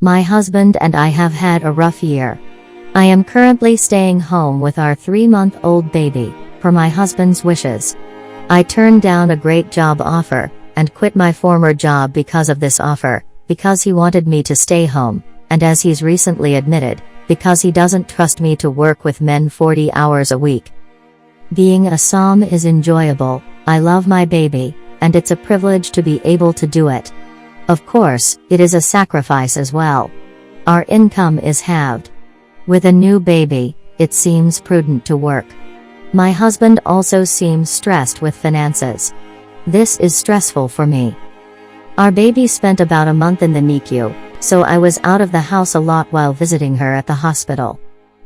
My husband and I have had a rough year. I am currently staying home with our 3-month-old baby, per my husband's wishes. I turned down a great job offer, and quit my former job because of this offer, because he wanted me to stay home, and as he's recently admitted, because he doesn't trust me to work with men 40 hours a week. Being a som is enjoyable, I love my baby, and it's a privilege to be able to do it. Of course, it is a sacrifice as well. Our income is halved. With a new baby, it seems prudent to work. My husband also seems stressed with finances. This is stressful for me. Our baby spent about a month in the NICU, so I was out of the house a lot while visiting her at the hospital.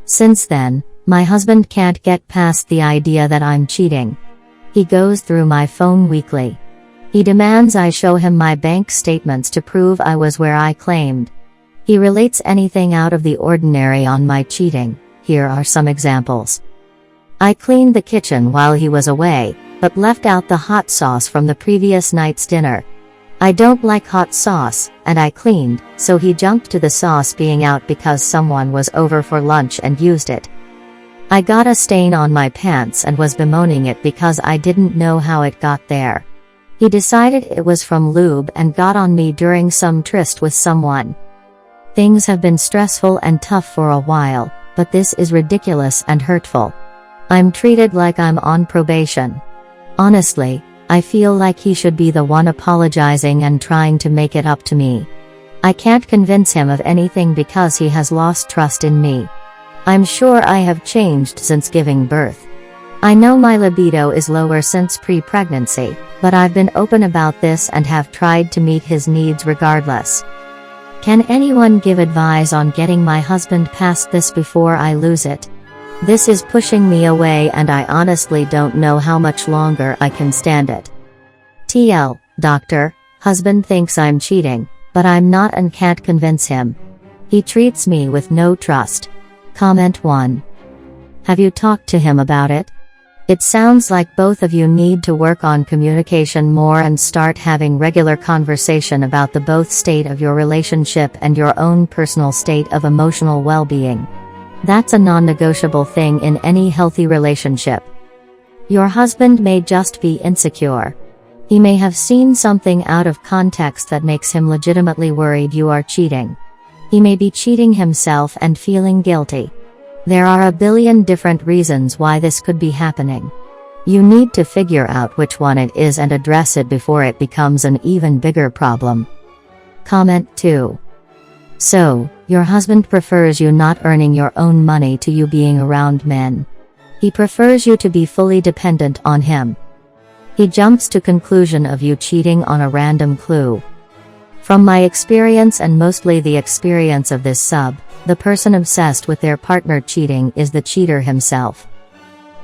Since then, my husband can't get past the idea that I'm cheating. He goes through my phone weekly. He demands I show him my bank statements to prove I was where I claimed. He relates anything out of the ordinary on my cheating. Here are some examples. I cleaned the kitchen while he was away, but left out the hot sauce from the previous night's dinner. I don't like hot sauce, and I cleaned, so he jumped to the sauce being out because someone was over for lunch and used it. I got a stain on my pants and was bemoaning it because I didn't know how it got there. He decided it was from lube and got on me during some tryst with someone. Things have been stressful and tough for a while, but this is ridiculous and hurtful. I'm treated like I'm on probation. Honestly, I feel like he should be the one apologizing and trying to make it up to me. I can't convince him of anything because he has lost trust in me. I'm sure I have changed since giving birth. I know my libido is lower since pre-pregnancy, but I've been open about this and have tried to meet his needs regardless. Can anyone give advice on getting my husband past this before I lose it? This is pushing me away and I honestly don't know how much longer I can stand it. TL, doctor, husband thinks I'm cheating, but I'm not and can't convince him. He treats me with no trust. Comment 1. Have you talked to him about it? It sounds like both of you need to work on communication more and start having regular conversation about the both state of your relationship and your own personal state of emotional well-being. That's a non-negotiable thing in any healthy relationship. Your husband may just be insecure. He may have seen something out of context that makes him legitimately worried you are cheating. He may be cheating himself and feeling guilty. There are a billion different reasons why this could be happening. You need to figure out which one it is and address it before it becomes an even bigger problem. Comment 2. So, your husband prefers you not earning your own money to you being around men. He prefers you to be fully dependent on him. He jumps to conclusion of you cheating on a random clue. From my experience and mostly the experience of this sub, the person obsessed with their partner cheating is the cheater himself.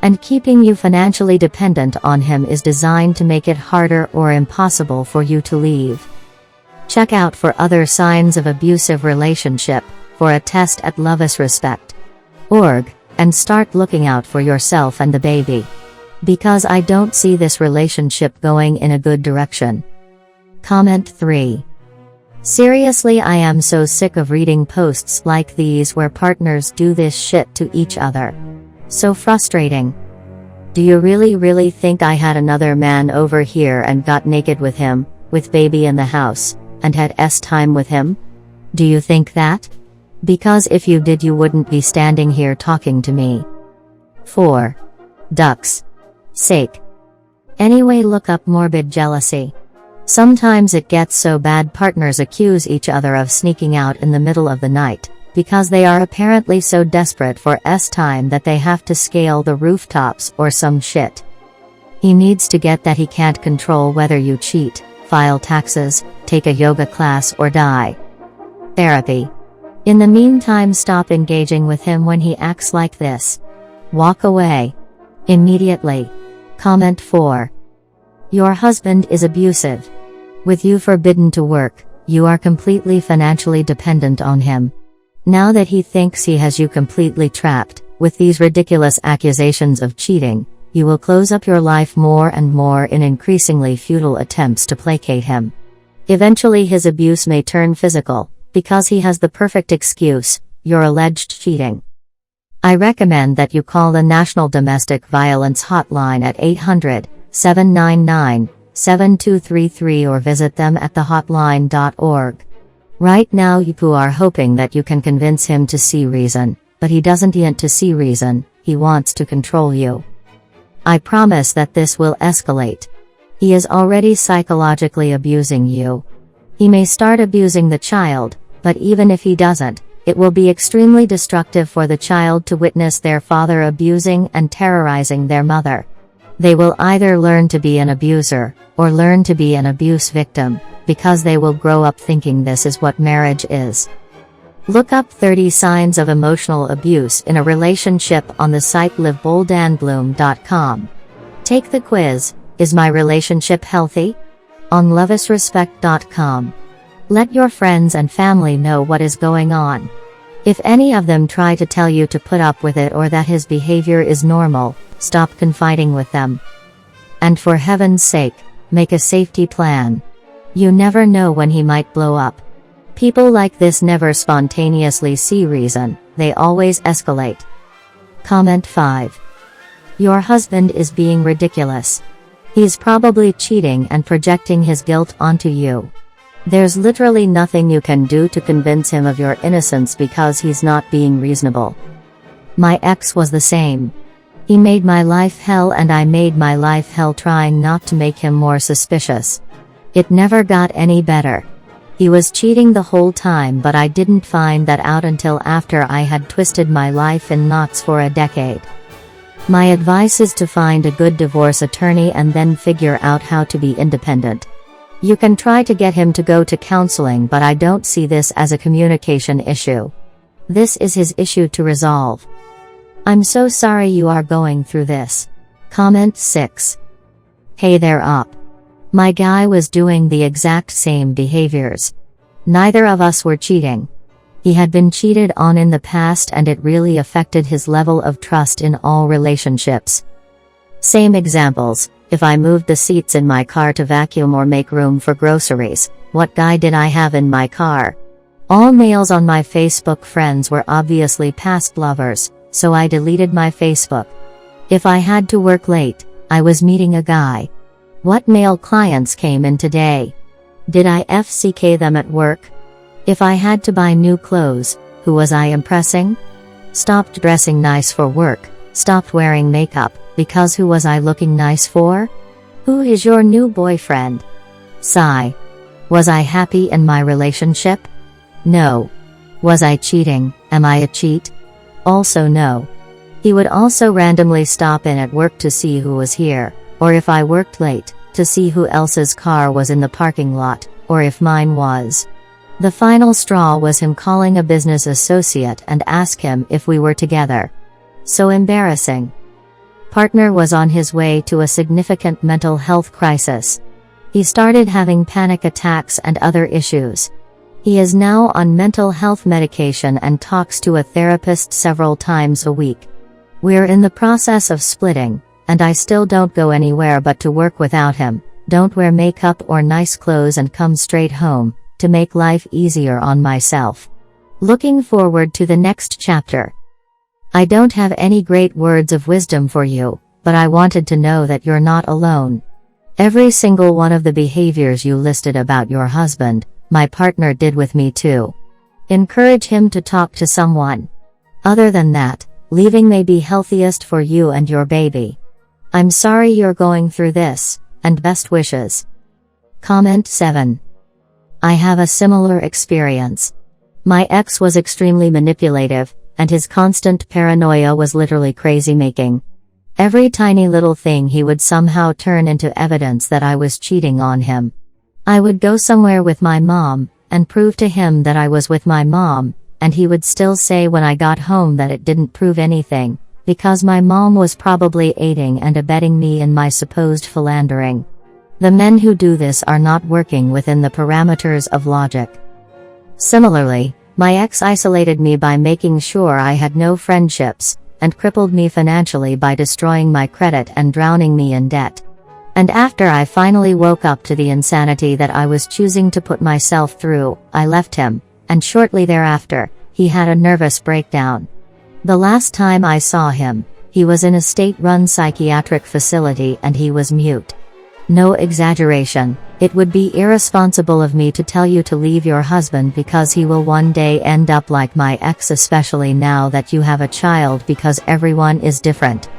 And keeping you financially dependent on him is designed to make it harder or impossible for you to leave. Check out for other signs of abusive relationship, for a test at loveisrespect.org, and start looking out for yourself and the baby. Because I don't see this relationship going in a good direction. Comment 3. Seriously, I am so sick of reading posts like these where partners do this shit to each other. So frustrating. Do you really think I had another man over here and got naked with him, with baby in the house, and had time with him? Do you think that? Because if you did, you wouldn't be standing here talking to me. 4. Ducks. Sake. Anyway, look up morbid jealousy. Sometimes it gets so bad partners accuse each other of sneaking out in the middle of the night, because they are apparently so desperate for time that they have to scale the rooftops or some shit. He needs to get that he can't control whether you cheat, file taxes, take a yoga class or die. Therapy. In the meantime, stop engaging with him when he acts like this. Walk away. Immediately. Comment 4. Your husband is abusive. With you forbidden to work, you are completely financially dependent on him. Now that he thinks he has you completely trapped, with these ridiculous accusations of cheating, you will close up your life more and more in increasingly futile attempts to placate him. Eventually his abuse may turn physical, because he has the perfect excuse, your alleged cheating. I recommend that you call the National Domestic Violence Hotline at 800-799-7233 or visit them at thehotline.org. Right now you are hoping that you can convince him to see reason, but he doesn't want to see reason, he wants to control you. I promise that this will escalate. He is already psychologically abusing you. He may start abusing the child, but even if he doesn't, it will be extremely destructive for the child to witness their father abusing and terrorizing their mother. They will either learn to be an abuser, or learn to be an abuse victim, because they will grow up thinking this is what marriage is. Look up 30 signs of emotional abuse in a relationship on the site liveboldandbloom.com. Take the quiz, Is My Relationship Healthy? On loveisrespect.com. Let your friends and family know what is going on. If any of them try to tell you to put up with it or that his behavior is normal, stop confiding with them. And for heaven's sake, make a safety plan. You never know when he might blow up. People like this never spontaneously see reason, they always escalate. Comment 5. Your husband is being ridiculous. He's probably cheating and projecting his guilt onto you. There's literally nothing you can do to convince him of your innocence because he's not being reasonable. My ex was the same. He made my life hell and I made my life hell trying not to make him more suspicious. It never got any better. He was cheating the whole time, but I didn't find that out until after I had twisted my life in knots for a decade. My advice is to find a good divorce attorney and then figure out how to be independent. You can try to get him to go to counseling, but I don't see this as a communication issue. This is his issue to resolve. I'm so sorry you are going through this. Comment 6. Hey there up. My guy was doing the exact same behaviors. Neither of us were cheating. He had been cheated on in the past and it really affected his level of trust in all relationships. Same examples, if I moved the seats in my car to vacuum or make room for groceries, what guy did I have in my car? All males on my Facebook friends were obviously past lovers, so I deleted my Facebook. If I had to work late, I was meeting a guy. What male clients came in today? Did I FCK them at work? If I had to buy new clothes, who was I impressing? Stopped dressing nice for work, stopped wearing makeup, because who was I looking nice for? Who is your new boyfriend? Sigh. Was I happy in my relationship? No. Was I cheating? Am I a cheat? Also no. He would also randomly stop in at work to see who was here, or if I worked late, to see who else's car was in the parking lot, or if mine was. The final straw was him calling a business associate and ask him if we were together. So embarrassing. Partner was on his way to a significant mental health crisis. He started having panic attacks and other issues. He is now on mental health medication and talks to a therapist several times a week. We're in the process of splitting, and I still don't go anywhere but to work without him, don't wear makeup or nice clothes and come straight home, to make life easier on myself. Looking forward to the next chapter. I don't have any great words of wisdom for you, but I wanted to know that you're not alone. Every single one of the behaviors you listed about your husband, my partner did with me too. Encourage him to talk to someone. Other than that, leaving may be healthiest for you and your baby. I'm sorry you're going through this, and best wishes. Comment 7. I have a similar experience. My ex was extremely manipulative, and his constant paranoia was literally crazy-making. Every tiny little thing he would somehow turn into evidence that I was cheating on him. I would go somewhere with my mom, and prove to him that I was with my mom, and he would still say when I got home that it didn't prove anything, because my mom was probably aiding and abetting me in my supposed philandering. The men who do this are not working within the parameters of logic. Similarly, my ex isolated me by making sure I had no friendships, and crippled me financially by destroying my credit and drowning me in debt. And after I finally woke up to the insanity that I was choosing to put myself through, I left him, and shortly thereafter, he had a nervous breakdown. The last time I saw him, he was in a state-run psychiatric facility and he was mute. No exaggeration, it would be irresponsible of me to tell you to leave your husband because he will one day end up like my ex, especially now that you have a child, because everyone is different.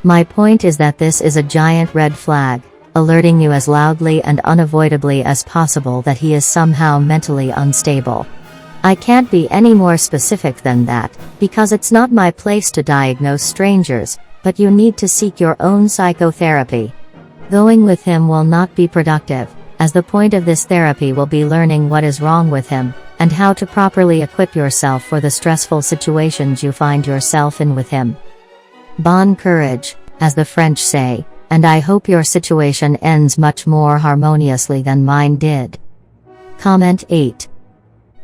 My point is that this is a giant red flag, alerting you as loudly and unavoidably as possible that he is somehow mentally unstable. I can't be any more specific than that, because it's not my place to diagnose strangers, but you need to seek your own psychotherapy. Going with him will not be productive, as the point of this therapy will be learning what is wrong with him, and how to properly equip yourself for the stressful situations you find yourself in with him. Bon courage, as the French say, and I hope your situation ends much more harmoniously than mine did. Comment 8.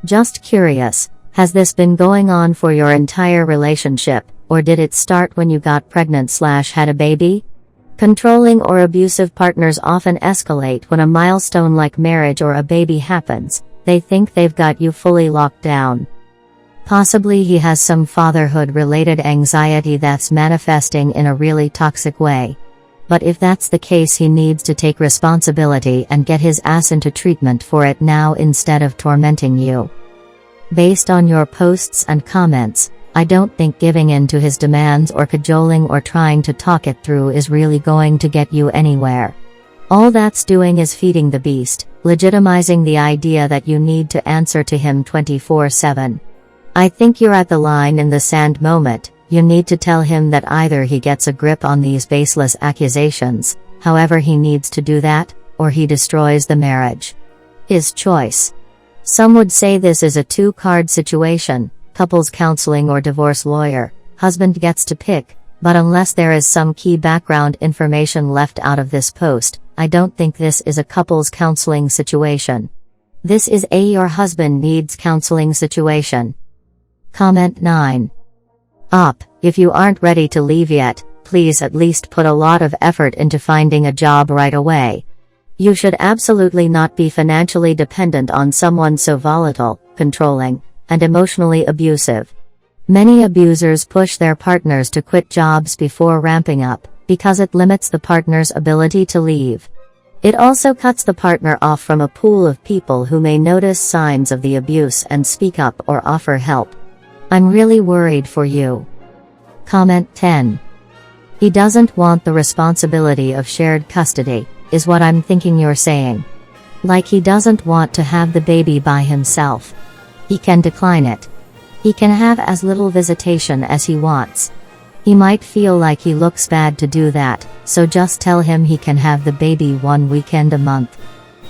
Just curious, has this been going on for your entire relationship, or did it start when you got pregnant/had a baby? Controlling or abusive partners often escalate when a milestone like marriage or a baby happens. They think they've got you fully locked down. Possibly he has some fatherhood-related anxiety that's manifesting in a really toxic way. But if that's the case, he needs to take responsibility and get his ass into treatment for it now instead of tormenting you. Based on your posts and comments, I don't think giving in to his demands or cajoling or trying to talk it through is really going to get you anywhere. All that's doing is feeding the beast, legitimizing the idea that you need to answer to him 24/7. I think you're at the line in the sand moment. You need to tell him that either he gets a grip on these baseless accusations, however he needs to do that, or he destroys the marriage. His choice. Some would say this is a two-card situation, couples counseling or divorce lawyer, husband gets to pick, but unless there is some key background information left out of this post, I don't think this is a couples counseling situation. This is a your husband needs counseling situation. Comment 9. If you aren't ready to leave yet, please at least put a lot of effort into finding a job right away. You should absolutely not be financially dependent on someone so volatile, controlling, and emotionally abusive. Many abusers push their partners to quit jobs before ramping up, because it limits the partner's ability to leave. It also cuts the partner off from a pool of people who may notice signs of the abuse and speak up or offer help. I'm really worried for you. Comment 10. He doesn't want the responsibility of shared custody, is what I'm thinking you're saying. Like he doesn't want to have the baby by himself. He can decline it. He can have as little visitation as he wants. He might feel like he looks bad to do that, so just tell him he can have the baby one weekend a month.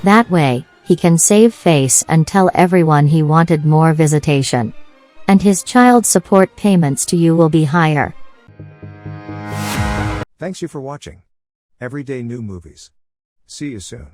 That way, he can save face and tell everyone he wanted more visitation. And his child support payments to you will be higher. Thanks you for watching Everyday New Movies. See you soon.